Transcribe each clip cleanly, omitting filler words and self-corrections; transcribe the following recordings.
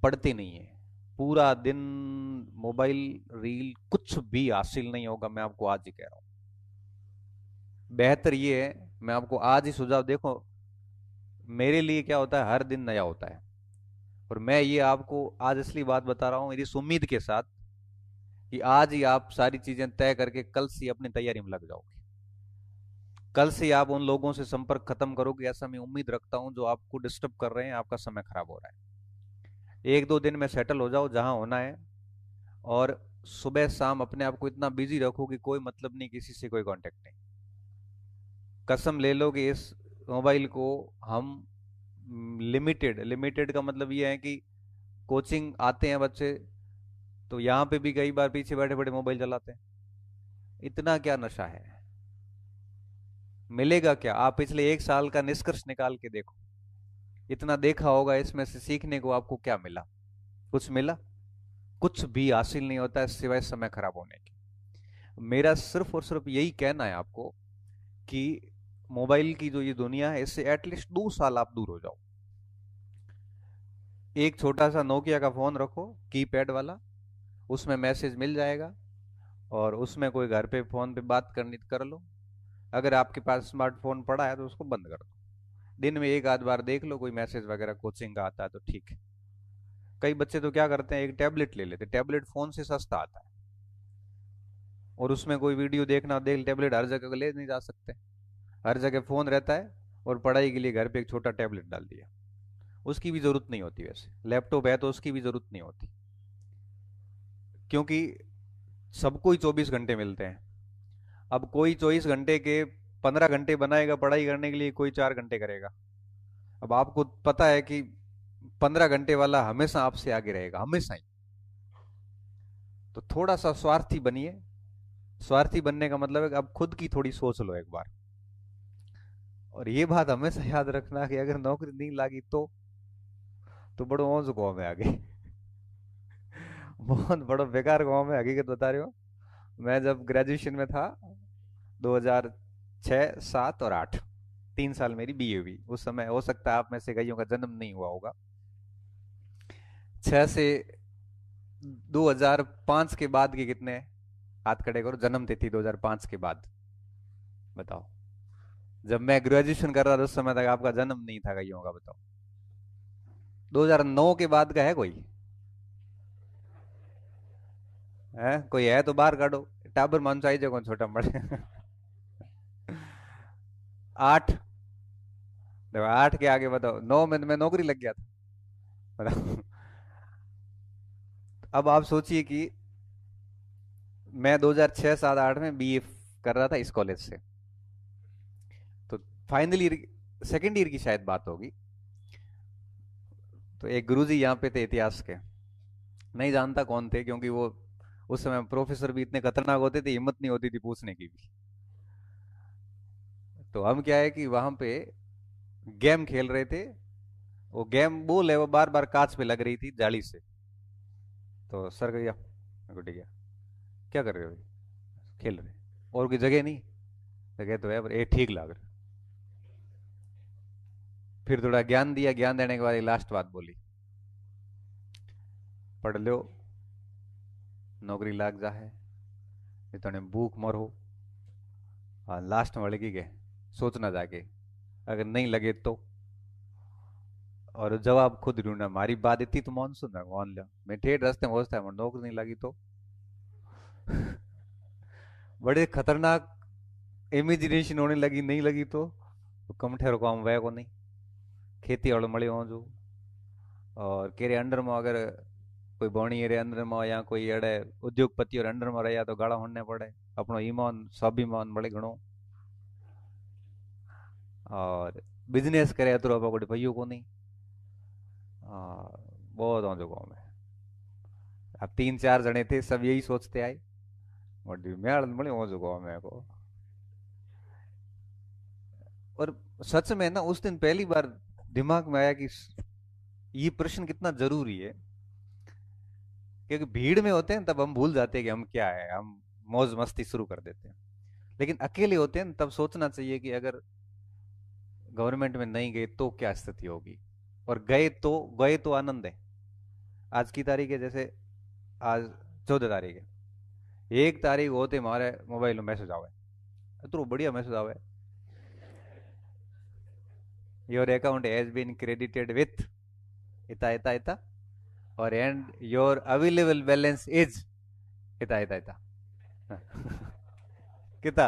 पढ़ते नहीं है। पूरा दिन मोबाइल, रील, कुछ भी हासिल नहीं होगा, मैं आपको आज ही कह रहा हूँ। बेहतर ये है, मैं आपको आज ही सुझाव, देखो मेरे लिए क्या होता है, हर दिन नया होता है। और मैं ये आपको आज असली बात बता रहा हूँ इस उम्मीद के साथ कि आज ही आप सारी चीजें तय करके कल से ही अपनी तैयारी में लग जाओगे। कल से आप उन लोगों से संपर्क खत्म करोगे, ऐसा मैं उम्मीद रखता हूं जो आपको डिस्टर्ब कर रहे हैं, आपका समय खराब हो रहा है। एक दो दिन में सेटल हो जाओ जहां होना है। और सुबह शाम अपने आप को इतना बिजी रखो कि कोई मतलब नहीं, किसी से कोई कांटेक्ट नहीं। कसम ले लो कि इस मोबाइल को हम लिमिटेड, लिमिटेड का मतलब ये है कि कोचिंग आते हैं बच्चे तो यहाँ पे भी कई बार पीछे बैठे बैठे मोबाइल चलाते हैं। इतना क्या नशा है, मिलेगा क्या? आप पिछले एक साल का निष्कर्ष निकाल के देखो। इतना देखा होगा, इसमें से सीखने को आपको क्या मिला? कुछ मिला? कुछ भी हासिल नहीं होता है सिवाय समय खराब होने के। मेरा सिर्फ और सिर्फ यही कहना है आपको कि मोबाइल की जो ये दुनिया है, इससे एटलीस्ट 2 साल आप दूर हो जाओ। एक छोटा सा नोकिया का फोन रखो, कीपैड वाला, उसमें मैसेज मिल जाएगा। और उसमें कोई घर पे फोन पे बात करनी तो कर लो। अगर आपके पास स्मार्टफोन पड़ा है तो उसको बंद कर दो। दिन में एक आध बार देख लो, कोई मैसेज वगैरह कोचिंग का आता है तो ठीक है। कई बच्चे तो क्या करते हैं, एक टैबलेट ले लेते, टैबलेट फोन से सस्ता आता है। और उसमें कोई वीडियो देखना देख, टैबलेट हर जगह ले नहीं जा सकते, हर जगह फोन रहता है। और पढ़ाई के लिए घर पे एक छोटा टैबलेट डाल दिया, उसकी भी जरूरत नहीं होती। वैसे लैपटॉप है तो उसकी भी जरूरत नहीं होती, क्योंकि सबको ही 24 घंटे मिलते हैं। अब कोई 24 घंटे के 15 घंटे बनाएगा पढ़ाई करने के लिए, कोई 4 घंटे करेगा। अब आपको पता है कि 15 घंटे वाला हमेशा आपसे आगे रहेगा, हमेशा ही। तो थोड़ा सा स्वार्थी बनिए। स्वार्थी बनने का मतलब है कि अब खुद की थोड़ी सोच लो एक बार। और ये बात हमेशा याद रखना कि अगर नौकरी नहीं लगी तो बड़ो औंज गाँव में आगे। बहुत बड़ो बेकार गाँव में, हकीकत बता रहे हो। मैं जब ग्रेजुएशन में था, 2006, 7 और 8, 3 साल मेरी बीए हुई। उस समय हो सकता है आप में से कईयों का जन्म नहीं हुआ होगा। 6 से 2005 के बाद के कितने? हाथ खड़े करो, जन्म तिथि 2005 के बाद, बताओ। जब मैं ग्रेजुएशन कर रहा था उस समय तक आपका जन्म नहीं था कईयों का, बताओ। 2009 के बाद का है कोई? है कोई? है तो बाहर काढो। टाबर मान चाहिए कौन छोटा बड़े। 8, देखो 8 के आगे बताओ, 9 में तो मैं नौकरी लग गया था, बताओ। अब आप सोचिए कि मैं 2006, 7, 8 में बीए कर रहा था इस कॉलेज से। तो फाइनल ईयर, सेकेंड ईयर की शायद बात होगी। तो एक गुरुजी यहाँ पे थे इतिहास के, नहीं जानता कौन थे, क्योंकि वो उस समय प्रोफेसर भी इतने खतरनाक होते थे, हिम्मत नहीं होती थी पूछने की भी। तो हम क्या है कि वहां पे गेम खेल रहे थे। वो गेम बोल है, वो बार बार कांच पे लग रही थी जाली से। तो सर गया, मैं को, ठीक है, क्या कर रहे हो? खेल रहे, और कोई जगह नहीं? जगह तो है पर ये ठीक लग रहा। फिर थोड़ा ज्ञान दिया, ज्ञान देने के बाद एक लास्ट बात बोली, पढ़ लो, नौकरी लाग जा है, नहीं तो भूख मरो। हाँ, लास्ट में लगी गए, सोचना जाके, अगर नहीं लगे तो। और जवाब खुद ढूंढना, हमारी बात इतनी तो मान सुन, मान लो मैं ठेठ रास्ते में पहुंचता है, नौकरी नहीं लगी तो। बड़े खतरनाक इमेजिनेशन होने लगी, नहीं लगी तो कम ठहरो काम वह को नहीं, खेती वालों मड़े हो जो। और केरे अंडर में अगर कोई बणी रे अंदर में, या कोई अड़े उद्योगपति और अंडर में रहा तो गाड़ा होने पड़े। अपनो ईमान स्वाभिमान बड़े घणो। और बिजनेस करे तो पकड़ भैया को नहीं। बहुत हो जो गाँव में। अब 3 4 जने थे, सब यही सोचते आए, बड़ी मेड़ बड़े हो जो गाँव में को। और सच में ना, उस दिन पहली बार दिमाग में आया कि ये प्रश्न कितना जरूरी है। क्योंकि भीड़ में होते हैं तब हम भूल जाते हैं कि हम क्या है, हम मौज मस्ती शुरू कर देते हैं। लेकिन अकेले होते हैं तब सोचना चाहिए कि अगर गवर्नमेंट में नहीं गए तो क्या स्थिति होगी। और गए तो आनंद है। आज की तारीख है, जैसे आज 14 तारीख है, 1 तारीख होते हमारे मोबाइल में मैसेज आवे, इतना बढ़िया मैसेज आवे, your account has been credited with इता इता इता, और and your available balance is इता इता इता। कितना।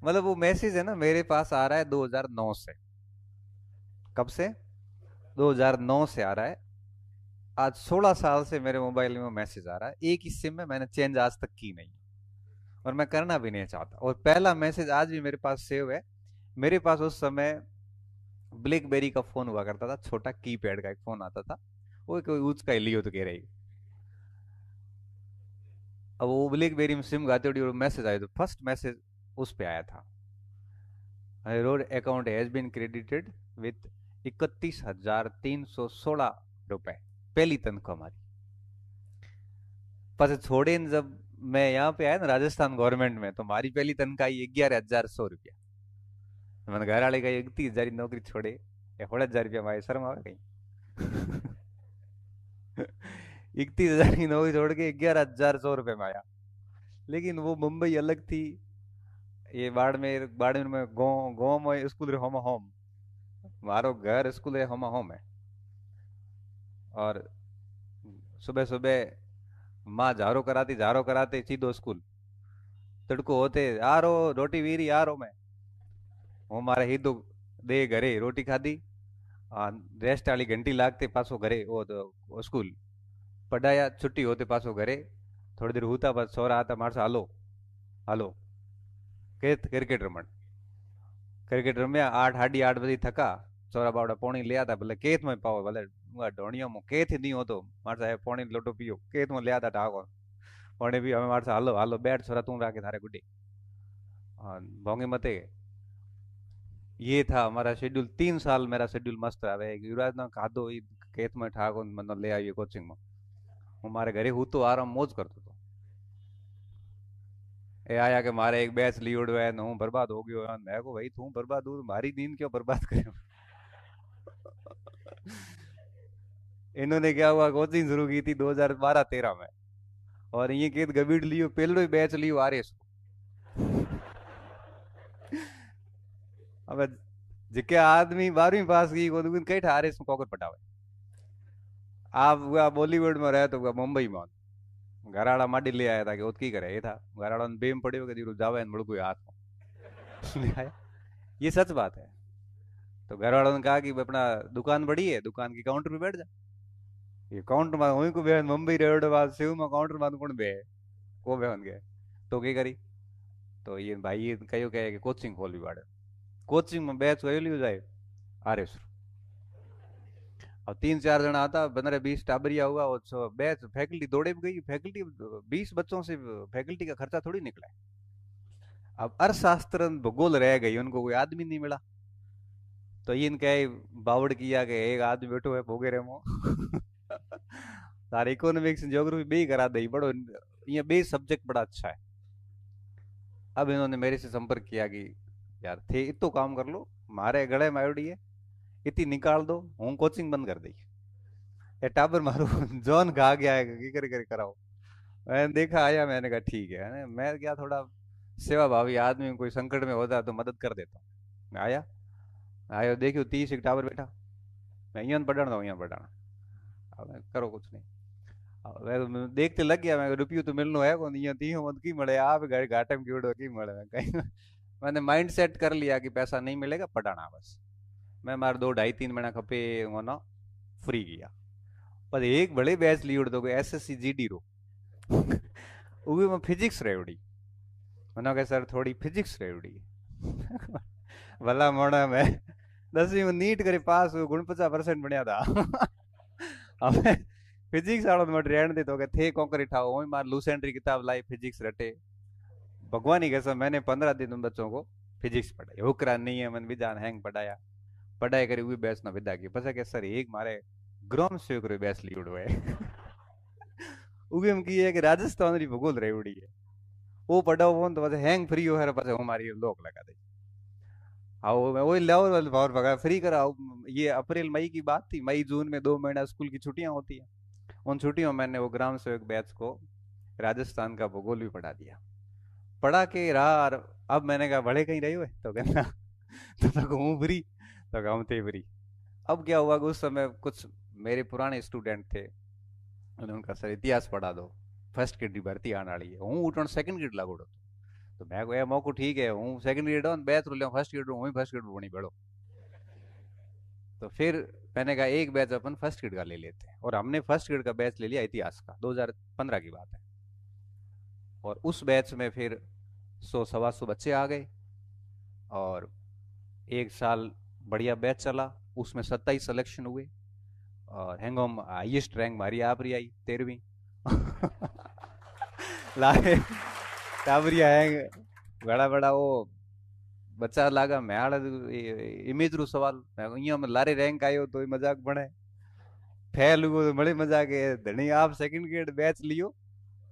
मतलब वो मैसेज है ना, मेरे पास आ रहा है 2009 से। कब से? 2009 से आ रहा है। आज 16 साल से मेरे मोबाइल में वो मैसेज आ रहा है, एक ही सिम में, मैंने चेंज आज तक की नहीं, और मैं करना भी नहीं चाहता। और पहला मैसेज आज भी मेरे पास सेव है। मेरे पास उस समय ब्लैकबेरी का फोन हुआ करता था, छोटा कीपैड का एक फोन आता था, वो कोई यूज का लियो तो कह रही। अब वो ब्लैकबेरी में सिम गाते और मैसेज आया, तो फर्स्ट मैसेज उस पे आया था, your account has been credited with 31,316 रुपए, पहली तनख्वाह हमारी। पर छोड़े न, जब मैं यहाँ पे आया ना राजस्थान गवर्नमेंट में, तो हमारी पहली तनख्वाह आई 11,100 रुपया। मैंने घर वाले कही 31,000 की नौकरी छोड़े, 16,000 रुपया हमारे शर्म आवे कहीं। 31,000 की नौकरी छोड़ के 11,100 रुपये में आया। लेकिन वो मुंबई अलग थी, ये बाड़मेर, बाड़मेर में गाँव गाँव में स्कूल रे होम होम, मारो घर स्कूल रे होम होम है। और सुबह सुबह माँ झारो कराती सीधो स्कूल, तड़को होते आ रो रोटी वीरी आ रो मैं, હું મારે हीधो दे घरे रोटी खाधी, रेस्ट वाली घंटी लागते पासो घरे वो स्कूल पढ़ाया, छुट्टी होते पासो घरे, थोड़ी देर होता बस छोरा आता मारसा हालो हालो क्रिकेट रमण। क्रिकेट रम्या 8 साढ़े 8 बजे थका, छोरा बावड़ा पोणी ले आता, भले केत में पाओ, भले ढोणिया में केत ही नहीं होतो, मार साहब पोणी लोटो पियो, केत में ले आता ढाको पोणी भी हमें, मार साहब हालो हालो बैठ छोरा तू राखे थारे गुड्डी, भोंगे मते। ये था हमारा शेड्यूल, 3 साल मेरा शेड्यूल मस्त रहा। युवराज ना खाधो खेत में ठाको मतलब ले आइए कोचिंग में, હું મારે ઘરે હું તો આરામ મોજ કરતો હતો। એ આયા કે મારે એક બેચ લીવડો है, હું बर्बाद हो गयो है। मैं को भाई तू बर्बाद हो, मारी नींद क्यों बर्बाद करे। इन्होंने क्या हुआ, कोचिंग शुरू की थी 2012-13 में, और ये केत गबीड़ लियो पहलो ही बैच लियो आरएस। अब जिके आदमी 12वीं पास की को कई आरएस में कॉकर पटावे। आप हुआ बॉलीवुड में रहे तो हुआ मुंबई में, घराड़ा माडी ले आया था कि उतकी करे, ये था घराड़ा ने बेम पड़े कि जावे न मुड़को हाथ में ले आया। ये सच बात है। तो घर वालों ने कहा कि अपना दुकान बड़ी है, दुकान की काउंटर पे बैठ जा। ये काउंटर में वहीं को बे मुंबई रेवड़े बाद शिव में काउंटर में कौन बे, को बे गए। तो क्या करी, तो ये भाई ये कहो कहे कि कोचिंग खोलवी वाड़े, कोचिंग में बैच वही लियो जाए आरे शुरू। और 3-4 जना आता, 15-20 टाबरिया हुआ, और बैच फैकल्टी दौड़े भी गई, फैकल्टी 20 बच्चों से फैकल्टी का खर्चा थोड़ी निकला है। अब अर्थशास्त्र भूगोल रह गई, उनको कोई आदमी नहीं मिला, तो इनके बावड़ किया कि एक आदमी बैठो है भोगे रेमो। तार इकोनॉमिक्स ज्योग्राफी बे करा दे बड़ो, ये बे सब्जेक्ट बड़ा अच्छा है। अब इन्होंने मेरे से संपर्क किया कि यार थे इतो काम कर लो, मारे गले में आयोडी है, इतनी निकाल दो, हूँ कोचिंग बंद कर दी। ये टाबर मारो जॉन गा गया है कि कर कराओ। मैंने देखा आया, मैंने कहा ठीक है, मैं क्या थोड़ा सेवा भावी आदमी, कोई संकट में होता है तो मदद कर देता हूँ। मैं आया, आयो देखियो 30 एक टावर बैठा, मैं यहाँ पढ़ाना था, यहाँ पढ़ाना, अब मैं करो कुछ नहीं। अब मैं देखते लग गया, मैं रुपये तो मिलनो है कौन, यहाँ 30 मत की मले, आप घर घाटे में कीड़ो की मले कहीं। मैंने माइंड सेट कर लिया कि पैसा नहीं मिलेगा, पढ़ाना बस। मैं मार 2 ढाई 3 महीना खपे होना फ्री किया। पर एक बड़े बैच ली उड़ दो एसएससी जीडी रो। उगे में फिजिक्स रह उड़ी, मैंने कहा सर थोड़ी फिजिक्स रह उड़ी। भला मोड़ा मैं 10वीं में नीट करे पास हुए, 49% बनया था। हमें फिजिक्स वालों में रहने दे तो थे कॉन्कर ठाओ, वही मार लूसेंट्री किताब लाई फिजिक्स रटे। भगवान ही कैसा, मैंने 15 दिन उन बच्चों को फिजिक्स पढ़ाई, हुकरा नहीं है मन विजान हैंग पढ़ाया, पढ़ाई करी हुई बैच ना विदा की। पता क्या सर एक मारे ग्राम सेवक रे बैच ली उड़ो है। उगे हम की है कि राजस्थान री भूगोल रही उड़ी है, वो पढ़ाओ वो तो हैंग फ्री हो है, पास हमारी लोक लगा दे। आओ मैं वही लाओ और भगा फ्री कराओ। ये अप्रैल मई की बात थी, मई जून में 2 महीना स्कूल की छुट्टियां होती हैं। उन छुट्टियों में मैंने वो ग्राम सेवक बैच को राजस्थान का भूगोल भी पढ़ा दिया। पढ़ा के रहा और अब मैंने कहा बड़े कहीं रहे हुए तो कहना तो हूँ फ्री, तो कहूँ थे फ्री। अब क्या हुआ कि उस समय कुछ मेरे पुराने स्टूडेंट थे, उन्होंने उनका सर इतिहास पढ़ा दो, फर्स्ट ग्रेड की भर्ती आने वाली है, हूँ उठन सेकंड ग्रेड लागू तो मैं को मौको ठीक है, हूँ सेकंड ग्रेड हूँ बैच रो फर्स्ट ग्रेड हूँ फर्स्ट ग्रेड बनी पढ़ो। तो फिर मैंने कहा एक बैच अपन फर्स्ट ग्रेड का ले लेते हैं, और हमने फर्स्ट ग्रेड का बैच ले लिया इतिहास का, 2015 की बात है। और उस बैच में फिर 100 सवा 100 बच्चे आ गए, और एक साल बढ़िया बैच चला, उसमें 27 सिलेक्शन हुए, और हैंगोम हाईएस्ट रैंक हमारी आप रही आई 13वीं। लाए टाबरिया है बड़ा बड़ा वो बच्चा लागा मैं आड़े इमेज रू सवाल मैं અહીંયા में लारे रैंक आयो तो मजाक बने, फेल हुआ तो बड़े मजाक है धनी आप सेकंड ग्रेड बैच लियो,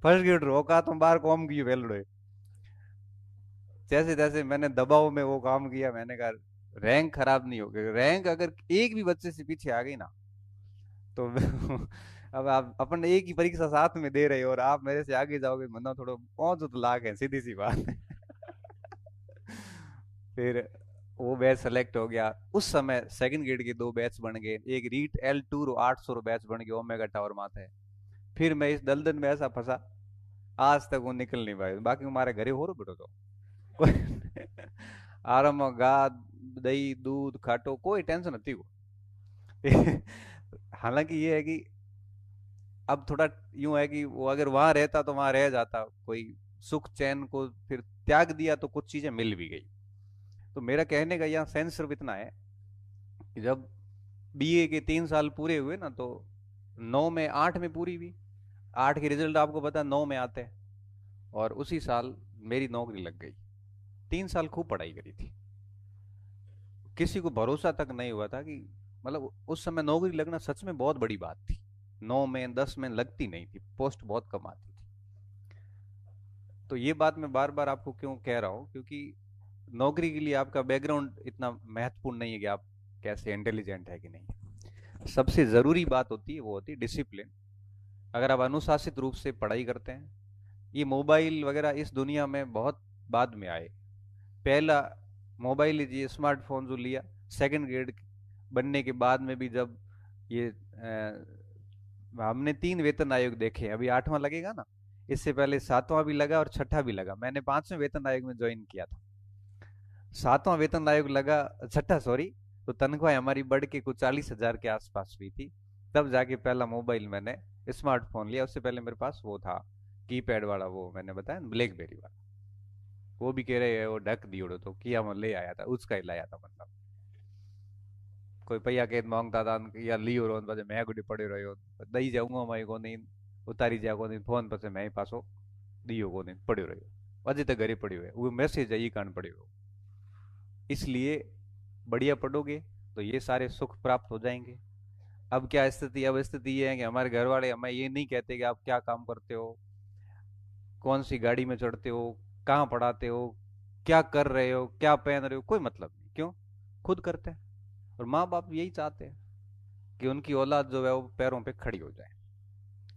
फर्स्ट ग्रेड रोका तो बाहर कॉम की वेलड़े। जैसे तैसे मैंने दबाव में वो काम किया, मैंने कहा रैंक खराब नहीं होगी, रैंक अगर एक भी बच्चे से पीछे आ गई ना तो अब आप अपन एक ही परीक्षा साथ में दे रहे हो और आप मेरे से आगे जाओगे, मतलब थोड़ा पहुंचो तो लाख है, सीधी सी बात है। फिर वो बैच सेलेक्ट हो गया। उस समय सेकंड ग्रेड के 2 बैच बन गए, एक रीट L2 800 बैच बन गया ओमेगा टावर माथे है। फिर मैं इस दलदल में ऐसा फंसा, आज तक वो निकल नहीं पाया, बाकी हमारे घरे हो रो बेटो तो कोई आराम गा दही दूध खाटो कोई टेंशन नहीं वो। हालांकि ये है कि अब थोड़ा यूं है कि वो अगर वहां रहता तो वहां रह जाता, कोई सुख चैन को फिर त्याग दिया तो कुछ चीजें मिल भी गई। तो मेरा कहने का यहाँ सेंस सिर्फ इतना है कि जब बीए के 3 साल पूरे हुए ना, तो 9 में 8 में पूरी हुई, 8 के रिजल्ट आपको पता 9 में आते हैं, और उसी साल मेरी नौकरी लग गई। 3 साल खूब पढ़ाई करी थी, किसी को भरोसा तक नहीं हुआ था कि मतलब उस समय नौकरी लगना सच में बहुत बड़ी बात थी। 9 में 10 में लगती नहीं थी, पोस्ट बहुत कम आती थी। तो ये बात मैं बार बार आपको क्यों कह रहा हूँ, क्योंकि नौकरी के लिए आपका बैकग्राउंड इतना महत्वपूर्ण नहीं है कि आप कैसे इंटेलिजेंट है कि नहीं। सबसे जरूरी बात होती है वो होती है डिसिप्लिन। अगर आप अनुशासित रूप से पढ़ाई करते हैं, ये मोबाइल वगैरह इस दुनिया में बहुत बाद में आए। पहला मोबाइल लीजिए, स्मार्टफोन जो लिया सेकंड ग्रेड बनने के बाद में भी, जब ये हमने 3 वेतन आयोग देखे, अभी 8वां लगेगा ना, इससे पहले 7वां भी लगा और छठा भी लगा। मैंने 5वें वेतन आयोग में ज्वाइन किया था, 7वां वेतन आयोग लगा, छठा सॉरी, तो तनख्वाह हमारी बढ़ के कुछ 40,000 के आसपास हुई थी। तब जाके पहला मोबाइल मैंने स्मार्टफोन लिया, उससे पहले मेरे पास वो था कीपैड वाला, वो मैंने बताया ब्लैकबेरी वाला। वो भी कह रहे हैं वो ढक दियो तो किया मैं ले आया था, उसका ही लाया था मतलब। कोई पैया के मांगता था या लियो रो પછી मैं गुडी पड़े रहो दई जाऊंगा मैं को नहीं, उतारी जा को नहीं फोन पर से मैं ही पासो दियो को नहीं पड़ो रहो, अजे तक घरे पड़े हुए वो मैसेज है ये कान पड़े हो। इसलिए बढ़िया पढ़ोगे तो ये सारे सुख प्राप्त हो जाएंगे। अब क्या स्थिति, अब स्थिति ये है कि हमारे घर वाले हमें ये नहीं कहते कि आप क्या काम करते हो, कौन सी गाड़ी में चढ़ते हो, कहाँ पढ़ाते हो, क्या कर रहे हो, क्या पहन रहे हो, कोई मतलब नहीं। क्यों? खुद करते हैं। और माँ बाप यही चाहते हैं कि उनकी औलाद जो है वो पैरों पे खड़ी हो जाए,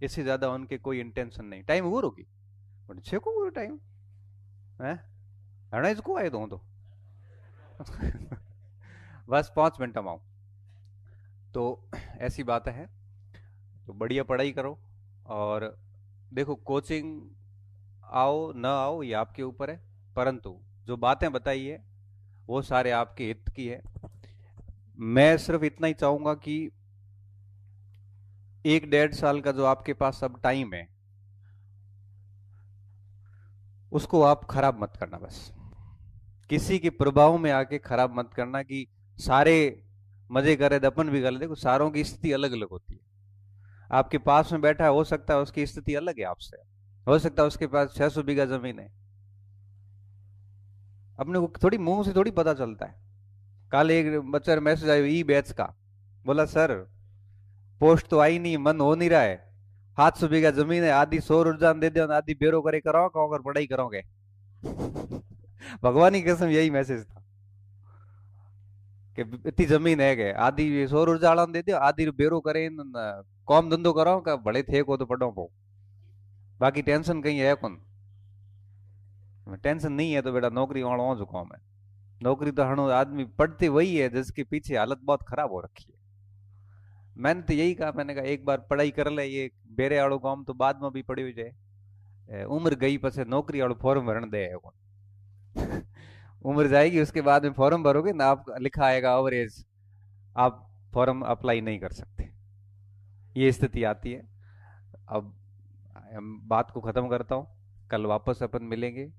इससे ज्यादा उनके कोई इंटेंशन नहीं। टाइम वो रोकी बट छे को टाइम है हणे इसको आए तो बस 5 मिनट हम आओ। तो ऐसी बात है, तो बढ़िया पढ़ाई करो। और देखो कोचिंग आओ ना आओ ये आपके ऊपर है, परंतु जो बातें बताई है वो सारे आपके हित की है। मैं सिर्फ इतना ही चाहूंगा कि 1 1.5 साल का जो आपके पास अब टाइम है उसको आप खराब मत करना, बस किसी के प्रभाव में आके खराब मत करना कि सारे मजे कर रहे थे अपन भी कर रहे। देखो सारों की स्थिति अलग अलग होती है। आपके पास में बैठा है, हो सकता है उसकी स्थिति अलग है आपसे, हो सकता है उसके पास 600 बीघा जमीन है। अपने को थोड़ी मुंह से थोड़ी पता चलता है। कल एक बच्चा मैसेज आयो ई बैच का, बोला सर पोस्ट तो आई नहीं, मन हो नहीं रहा है, 700 बीघा जमीन है, आधी सौर ऊर्जा में दे दो, आधी बेरोजगारी कराओ, कहो अगर पढ़ाई करोगे। भगवान की कसम यही मैसेज था। कि इतनी जमीन है के आधी ये सौर ऊर्जा वाला दे दियो, आधी बेरो करे काम धंधो करो का भले थे को तो पढ़ो पो, बाकी टेंशन कहीं है कौन। टेंशन नहीं है तो बेटा नौकरी वालों जो काम है। नौकरी तो हणो आदमी पढ़ते वही है जिसके पीछे हालत बहुत खराब हो रखी है। मैंने तो यही कहा, मैंने कहा एक बार पढ़ाई कर ले, ये बेरे वालों काम तो बाद में भी पड़ी हो जाए। उम्र गई पसे नौकरी वालों फॉर्म भरन दे है कौन। उम्र जाएगी उसके बाद में फॉर्म भरोगे ना, आप लिखा आएगा ओवरेज, आप फॉर्म अप्लाई नहीं कर सकते। ये स्थिति आती है। अब हम बात को खत्म करता हूँ, कल वापस अपन मिलेंगे।